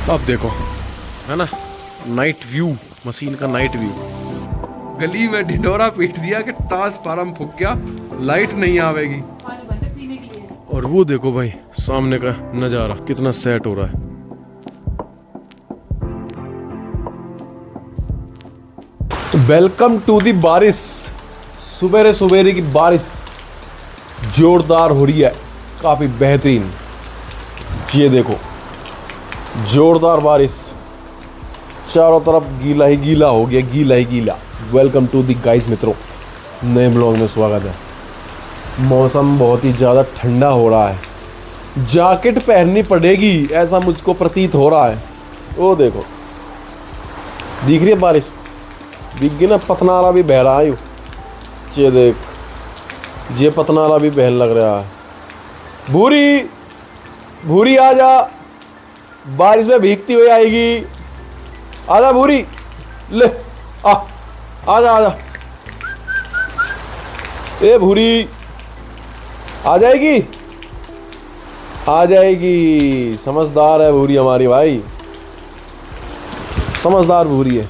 अब देखो है ना, नाइट व्यू, मशीन का नाइट व्यू। गली में ढिंढोरा पीट दिया कि ट्रांसफार्मर फूक गया, लाइट नहीं आवेगी। और वो देखो भाई सामने का नजारा कितना सेट हो रहा है। वेलकम टू दी बारिश। सुबेरे सुबेरे की बारिश जोरदार हो रही है, काफी बेहतरीन। ये देखो जोरदार बारिश, चारों तरफ गीला ही गीला हो गया, गीला ही गीला। वेलकम टू दी गाइस मित्रों, नए ब्लॉग में स्वागत है। मौसम बहुत ही ज़्यादा ठंडा हो रहा है, जैकेट पहननी पड़ेगी ऐसा मुझको प्रतीत हो रहा है। वो देखो दिख रही है बारिश, दिख गई ना, पतनाला भी बह रहा है। ये देख, ये पतनाला भी बहन लग रहा है। भूरी भूरी आ जा, बारिश में भीगती हुई आएगी। आजा भूरी, ले आजा आजा। ए भूरी आ जाएगी, आ जाएगी। समझदार है भूरी हमारी भाई, समझदार भूरी है।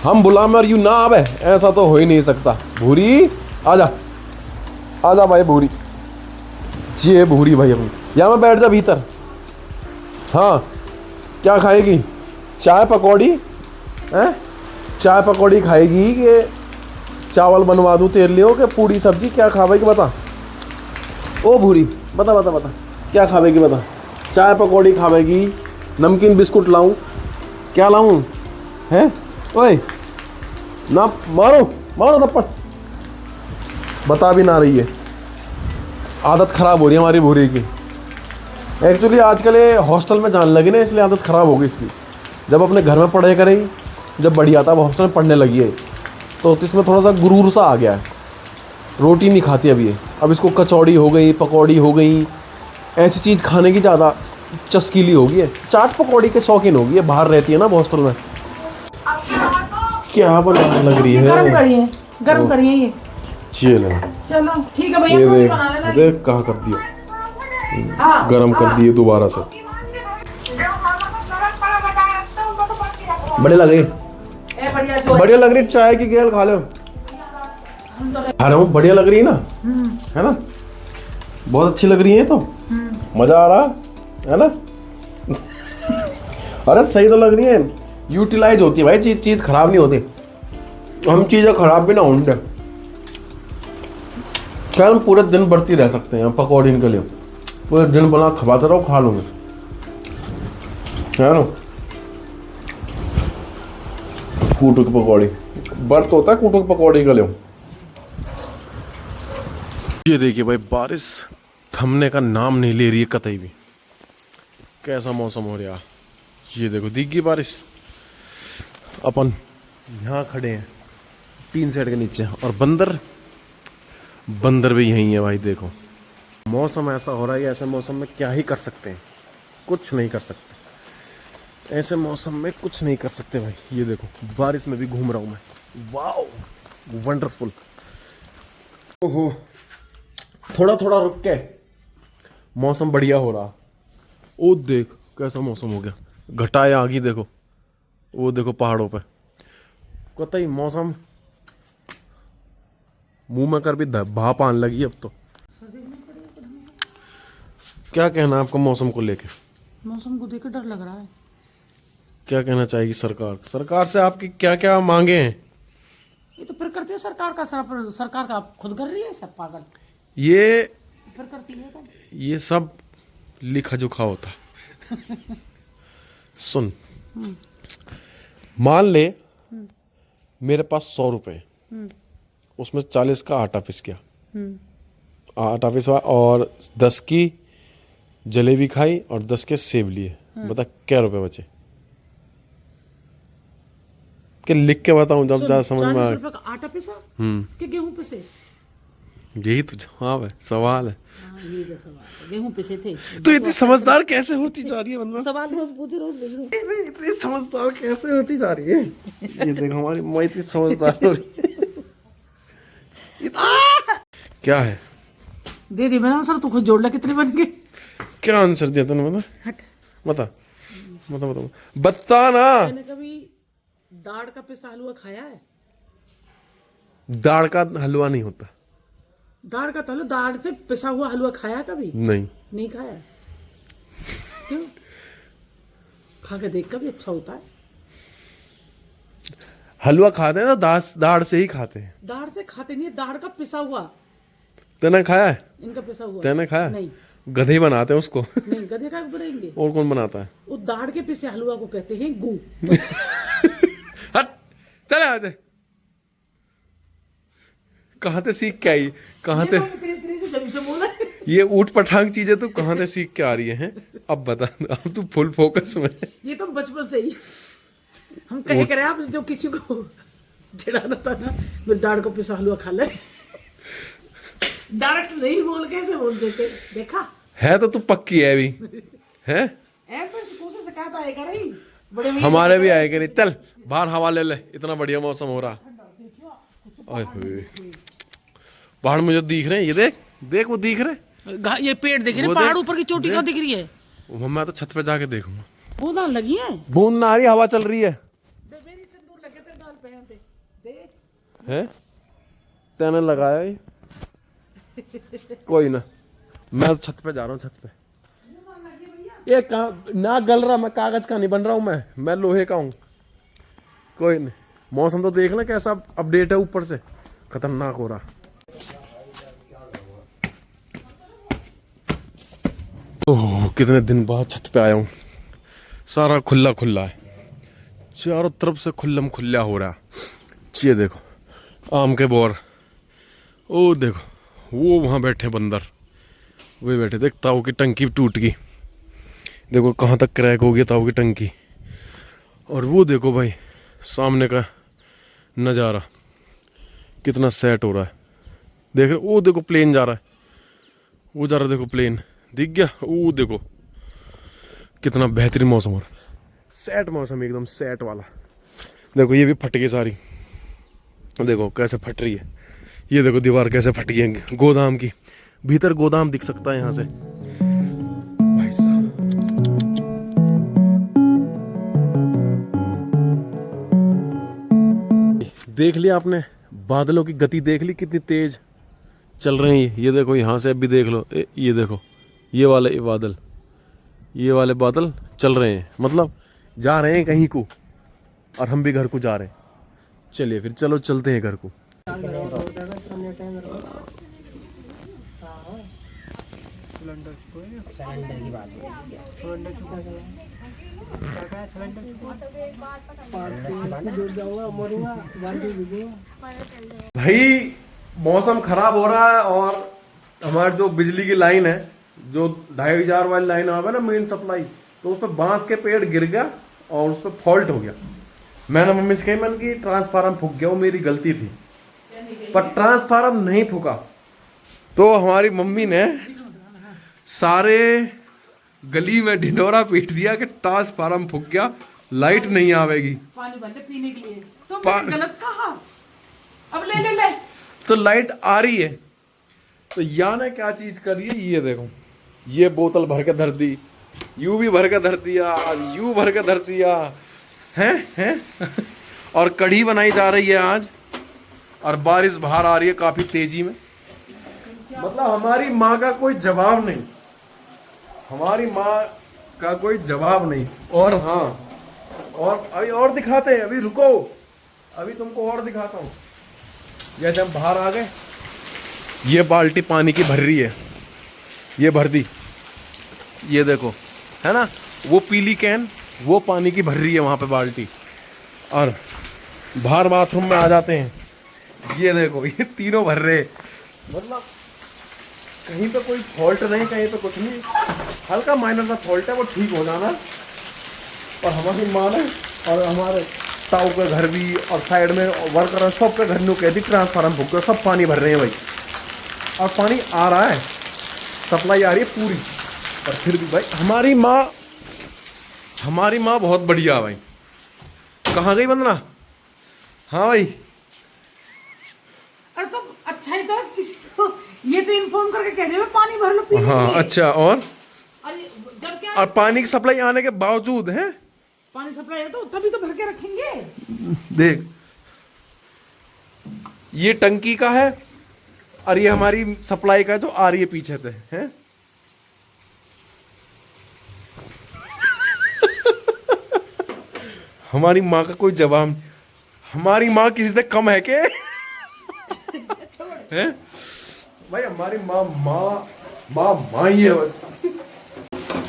हम बुलामे और यू ना आवे ऐसा तो हो ही नहीं सकता। भूरी आजा, आजा भाई भूरी। ये भूरी भाई, अपनी यहाँ में बैठ जा भीतर। हाँ क्या खाएगी? चाय पकौड़ी हैं? चाय पकौड़ी खाएगी कि चावल बनवा दूँ तेरे लिए, कि पूड़ी सब्जी? क्या खावेगी बता। ओ भूरी बता बता बता, क्या खावेगी बता। चाय पकौड़ी खावेगी, नमकीन बिस्कुट लाऊं, क्या लाऊं? हैं ओए ना, मारो मारो थप्पड़। बता भी ना रही है। आदत ख़राब हो रही है हमारी भूरी की। एक्चुअली आजकल ये हॉस्टल में जाने लगी ना, इसलिए आदत ख़राब हो गई इसकी। जब अपने घर में पढ़ाई करेगी, जब बढ़िया था, अब हॉस्टल में पढ़ने लगी है तो इसमें थोड़ा सा गुरूर सा आ गया है। रोटी नहीं खाती अब ये, अब इसको कचौड़ी हो गई, पकौड़ी हो गई, ऐसी चीज़ खाने की ज़्यादा चस्कीली हो गई है। चाट पकौड़ी के शौकीन हो गई है, बाहर रहती है ना हॉस्टल में। क्या बनाने लग रही है? गरम करिए ये। चलो ठीक है भैया, ये पूरी बना लेना। देख कहाँ कर दिया, गरम कर दिए दोबारा से। बढ़िया लग रही, बढ़िया लग रही। चाय की गेल खा लो। अरे बढ़िया लग रही है ना, है ना, बहुत अच्छी लग रही है। तो मजा आ रहा है ना। अरे सही तो लग रही है, यूटिलाइज होती है भाई चीज खराब नहीं होती। हम चीजें खराब भी ना होने, क्या हम पूरे दिन बढ़ती रह सकते हैं पकौड़ी के लिए। पूरे दिन बना खपाते रहो, खा लूंगे, है ना। कूटू की पकौड़ी बर्त होता है, कूटू की पकौड़ी के लिए। ये देखिए भाई, बारिश थमने का नाम नहीं ले रही है कतई भी। कैसा मौसम हो रहा है, ये देखो दिख गई बारिश। अपन यहाँ खड़े हैं टीन सेट के नीचे, और बंदर भी यहीं है भाई। देखो मौसम ऐसा हो रहा है, ऐसे मौसम में क्या ही कर सकते हैं, कुछ नहीं कर सकते। ऐसे मौसम में कुछ नहीं कर सकते भाई। ये देखो बारिश में भी घूम रहा हूँ मैं, वाओ वंडरफुल। ओहो, थोड़ा थोड़ा रुक के मौसम बढ़िया हो रहा। ओ देख कैसा मौसम हो गया, घटाएं आ गई देखो, वो देखो पहाड़ों पे। कतई मौसम मुंह में कर भी भाप आने लगी अब तो। क्या कहना है आपका मौसम को लेके? मौसम को देख डर लग रहा है। क्या कहना चाहेगी सरकार से आपकी क्या क्या मांगे हैं? ये तो फिर करती है सरकार का, सरकार का आप खुद कर रही है सब पागल। ये फिर करती है कब? ये सब लिखा जोखा होता है। सुन, मान ले मेरे पास 100 रुपए, उसमें 40 का आटा पिस गया, आटा पिसवा, और 10 की जलेबी खाई और 10 के सेब लिए। बता क्या रुपए बचे? कि लिख के बताऊं जब ज्यादा समझ में आ। 40 रुपए का आटा पिसा कि गेहूं पिसे? यही तो जवाब है, सवाल है। ये तो सवाल है, गेहूं पिसे थे। तो इतनी समझदार कैसे होती जा रही है बंदा? सवाल रोज पूछे रोज देख रहे हो। इतनी समझदार कैसे होती जा रही है? ये देखो हमारी माँ इतनी समझदार हो रही है। क्या है? दे दी मैंने आंसर, तू खुद जोड़ ले कितने बन गए। क्या आंसर दिया तूने? बता हट बता। मतलब बता ना। मैंने कभी दाढ़ का पिसा हलवा खाया है? दाढ़ का हलवा नहीं होता। दाढ़ का तो दाढ़ से पिसा हुआ हलवा खाया कभी? नहीं। नहीं खाया। क्यों? खा के देख, कभी अच्छा होता है। हलवा खाते हैं तो दाढ़ से ही खाते हैं। दाढ़ से खाते नहीं है, दाढ़ का पिसा हुआ। तूने खाया है? इनका पिसा हुआ तूने खाया? नहीं। गधे ही बनाते हैं उसको। नहीं, गधे का भी बनाएंगे। और कौन बनाता है? वो दाढ़ के पिसे हलवा को कहते हैं गू। हट, चले आ जाए। कहाँ से सीख के आई? कहाँ से ये ऊट पटांग चीजें तू कहाँ से सीख के आ रही है? अब बता, अब तू फुल फोकस में। ये तो बचपन से ही हम कहे करे, आप जो किसी को चिढ़ाना था ना, मेरे दाढ़ को पिसा हलवा खा ले। डायरेक्ट नहीं बोल, कैसे बोल देते, देखा है तो तू पक्की है अभी है। कोशिश करता है करे ही बड़े हमारे भी आएगा नहीं। चल बाहर हवा ले ले, इतना बढ़िया मौसम हो रहा। पहाड़ मुझे दिख रहे हैं, ये देख देख वो दिख रहे। ये पेड़ दिख रहे, पहाड़ ऊपर की चोटी कहाँ दिख रही है? मैं तो छत पे जाके देखूंगा। बूंदां लगी है, बूंद ना आ रही, हवा चल रही है। मेरी सिंदूर लगे थे गाल पे हैं, देख है तेने लगाया ही। कोई ना, मैं तो छत पे जा रहा हूँ। छत पे ये ना गल रहा, मैं कागज का नहीं बन रहा हूँ, मैं लोहे का हूँ। कोई नहीं, मौसम तो देख ना कैसा अपडेट है, ऊपर से खतरनाक हो रहा। ओह कितने दिन बाद छत पे आया हूँ। सारा खुला खुला है, चारों तरफ से खुल्लम खुल्ला हो रहा। ये देखो आम के बोर, ओ देखो वो वहाँ बैठे बंदर, वे बैठे। देख ताऊ की टंकी टूट गई, देखो कहाँ तक क्रैक हो गया ताऊ की टंकी। और वो देखो भाई सामने का नज़ारा कितना सेट हो रहा है। देख रहे, वो देखो प्लेन जा रहा है, वो जा रहा है, देखो प्लेन दिख गया। वो देखो कितना बेहतरीन मौसम हो रहा है, सेट मौसम एकदम सेट वाला। देखो ये भी फट गई सारी, देखो कैसे फट रही है। ये देखो दीवार कैसे फट गई है गोदाम की, भीतर गोदाम दिख सकता है यहाँ से भाई साहब। देख लिया आपने बादलों की गति, देख ली कितनी तेज चल रहे हैं ये देखो यहाँ से अभी देख लो। ये देखो ये वाले बादल चल रहे हैं, मतलब जा रहे हैं कहीं को, और हम भी घर को जा रहे हैं। चलिए फिर चलो चलते हैं घर को। भाई मौसम खराब हो रहा है, और हमारी जो बिजली की लाइन है, जो 2500 वाली लाइन आ ना मेन सप्लाई, तो उस पर बांस के पेड़ गिर गया और उस पर फॉल्ट हो गया। मैंने मम्मी से कही, मैंने कि ट्रांसफार्मर फूक गया, वो मेरी गलती थी, पर ट्रांसफार्मर नहीं फूका। तो हमारी मम्मी ने सारे गली में ढिंढोरा पीट दिया कि ट्रांसफार्मर फूक गया, लाइट नहीं आवेगी। पानी बंद है पीने के लिए, तो गलत कहा। अब ले तो लाइट आ रही है, तो या ने क्या चीज करी है, ये देखो ये बोतल भर के धर दी, यू भी भर के धर दिया, यू भर के धर दिया हैं और कढ़ी बनाई जा रही है आज, और बारिश बाहर आ रही है काफी तेजी में। मतलब हमारी माँ का कोई जवाब नहीं, हमारी माँ का कोई जवाब नहीं। और हाँ, और अभी और दिखाते हैं, अभी रुको, अभी तुमको और दिखाता हूँ। जैसे हम बाहर आ गए, ये बाल्टी पानी की भर रही है, ये भर दी, ये देखो है ना, वो पीली कैन वो पानी की भर रही है वहाँ पे बाल्टी। और बाहर बाथरूम में आ जाते हैं, ये देखो ये तीनों भर रहे। मतलब कहीं पे कोई फॉल्ट नहीं, कहीं पे कुछ नहीं, हल्का माइनर सा फॉल्ट है, वो ठीक हो जाना। और हमारी माँ ने और हमारे ताऊ के घर भी, और साइड में वर्कर सब के घर में कहती ट्रांसफार्मर फूक, सब पानी भर रहे हैं भाई, और पानी आ रहा है, सप्लाई आ रही है पूरी। पर फिर भी भाई हमारी माँ बहुत बढ़िया भाई। कहाँ गई वंदना? हाँ भाई, अरे तो अच्छा ही तो किसी को ये तो इन्फॉर्म करके कह दे पानी भर लो पीने के लिए। हाँ अच्छा, और अरे जब क्या और पानी की सप्लाई आने के बावजूद है, पानी सप्लाई है तो तभी तो भर के रखेंगे। देख ये टंकी का है और ये हमारी सप्लाई का जो आ रही है पीछे से है। हमारी माँ का कोई जवाब नहीं। हमारी माँ किसी से कम है के? हैं भाई हमारी माँ माँ माँ माँ ही है बस।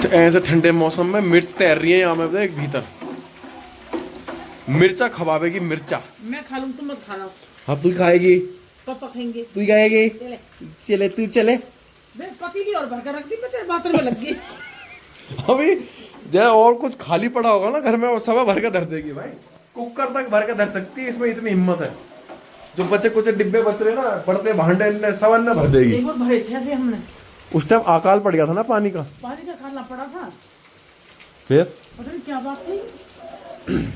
तो ऐसे ठंडे मौसम में मिर्च तैर रही है यहाँ में देख भीतर, मिर्चा खवावेगी मिर्चा। मैं खा लूँ तुम मत खाना। हाँ तू खाएगी, पापा खाएंगे, तू खाएगी, चले चले तू चले। मैं पतीली और भर कर रख दी, मैं तेरे बातर में लग गई। अभी जय और कुछ खाली पड़ा होगा ना घर में वो सब भर के धर देगी भाई, कुकर तक भर के धर सकती है, इसमें इतनी हिम्मत है। जो बचे कुछ डिब्बे बच रहे ना बड़ते भांडे सब अन्य भर देगी। एक बार भरे थे ऐसे हमने, उस टाइम अकाल पड़ गया था ना पानी का खाना पड़ा था। फिर पता नहीं क्या बात थी,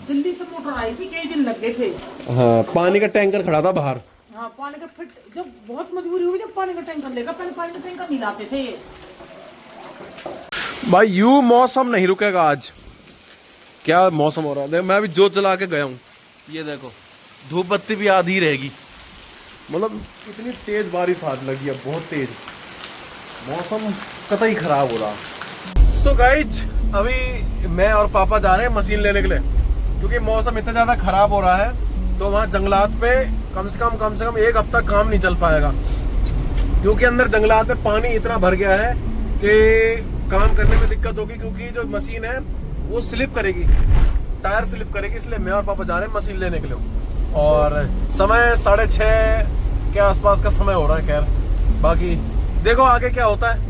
दिल्ली से मोटर आई थी, कई दिन लग गए थे। हाँ पानी का टैंकर खड़ा था बाहर। हाँ पानी का फिट, जब बहुत मजबूरी हुई जब पानी का टैंकर लेगा, पहले पानी का टैंकर नहीं लाते थे। भाई यू मौसम नहीं रुकेगा आज। क्या मौसम हो रहा है, मैं अभी जोत जला के गया हूँ, ये देखो धूप बत्ती भी आधी रहेगी। मतलब इतनी तेज बारिश आज लगी है, बहुत तेज। मौसम कतई खराब हो रहा। सो गाइज अभी मैं और पापा जा रहे हैं मशीन लेने के लिए, क्योंकि मौसम इतना ज़्यादा खराब हो रहा है। तो वहाँ जंगलात पे कम से कम एक हफ्ता काम नहीं चल पाएगा, क्योंकि अंदर जंगलात में पानी इतना भर गया है कि काम करने में दिक्कत होगी। क्योंकि जो मशीन है वो स्लिप करेगी, टायर स्लिप करेगी, इसलिए मैं और पापा जा रहे हैं मशीन लेने के लिए। और समय 6:30 के आसपास का समय हो रहा है। खैर बाकी देखो आगे क्या होता है।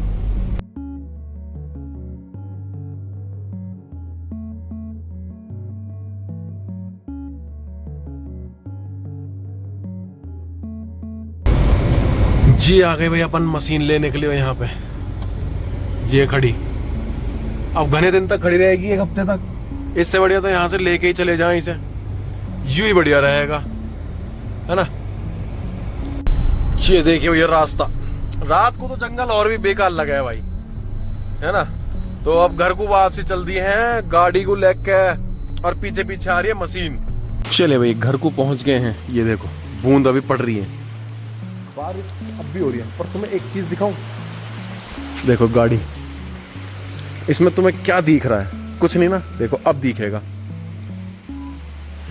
जी आ गए भाई अपन मशीन लेने के लिए यहाँ पे, ये खड़ी। अब घने दिन तक खड़ी रहेगी, एक हफ्ते तक। इससे बढ़िया तो यहाँ से लेके ही चले जाएं इसे, यूं ही बढ़िया रहेगा, है ना। ये देखिए ये रास्ता, रात को तो जंगल और भी बेकार लगा है भाई, है ना। तो अब घर को वापसी चल दिए हैं गाड़ी को लेके, और पीछे पीछे आ रही है मशीन। चले भाई घर को पहुंच गए हैं। ये देखो बूंद अभी पड़ रही है, बारिश अब भी हो रही है। और तुम्हें एक चीज दिखाऊं, देखो गाड़ी, इसमें तुम्हें क्या दिख रहा है? कुछ नहीं ना, देखो अब दिखेगा।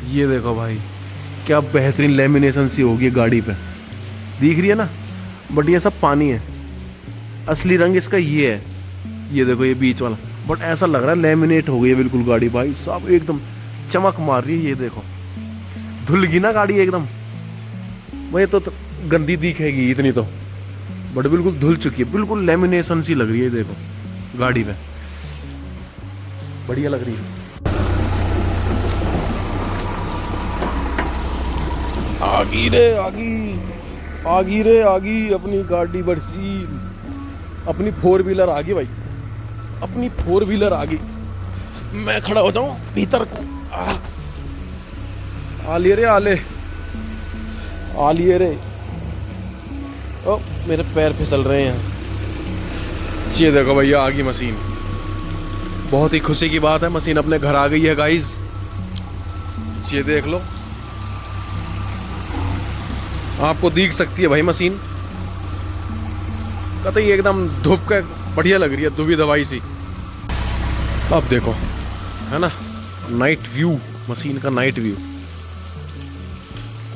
ये देखो भाई क्या बेहतरीन लेमिनेशन सी होगी गाड़ी पे, दिख रही है ना। बट ये सब पानी है, असली रंग इसका ये है। ये देखो ये बीच वाला, बट ऐसा लग रहा है लेमिनेट हो गई है बिल्कुल गाड़ी भाई साहब, एकदम चमक मार रही है। ये देखो धुल गई ना गाड़ी एकदम, वही तो गंदी दिखेगी इतनी तो, बट बिल्कुल धुल चुकी है, बिल्कुल लेमिनेशन सी लग रही है। देखो गाड़ी पे बढ़िया लग रही है। आगी रे आगी, आगी रे आगी, अपनी गाड़ी बरसी, अपनी 4 व्हीलर आगी भाई, अपनी 4 व्हीलर आगी। मैं खड़ा हो जाऊं भीतर को, आलिए रे आले, आलिए रे। ओ मेरे पैर फिसल रहे हैं। ये देखो भैया आ गई मशीन, बहुत ही खुशी की बात है, मशीन अपने घर आ गई है गाइस। ये देख लो, आपको दिख सकती है भाई मशीन, कतई एकदम धूप का बढ़िया लग रही है, धुबी दवाई सी। अब देखो है ना नाइट व्यू, मशीन का नाइट व्यू।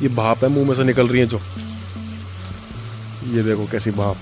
ये भाप है मुंह में से निकल रही है जो, ये देखो कैसी भाप।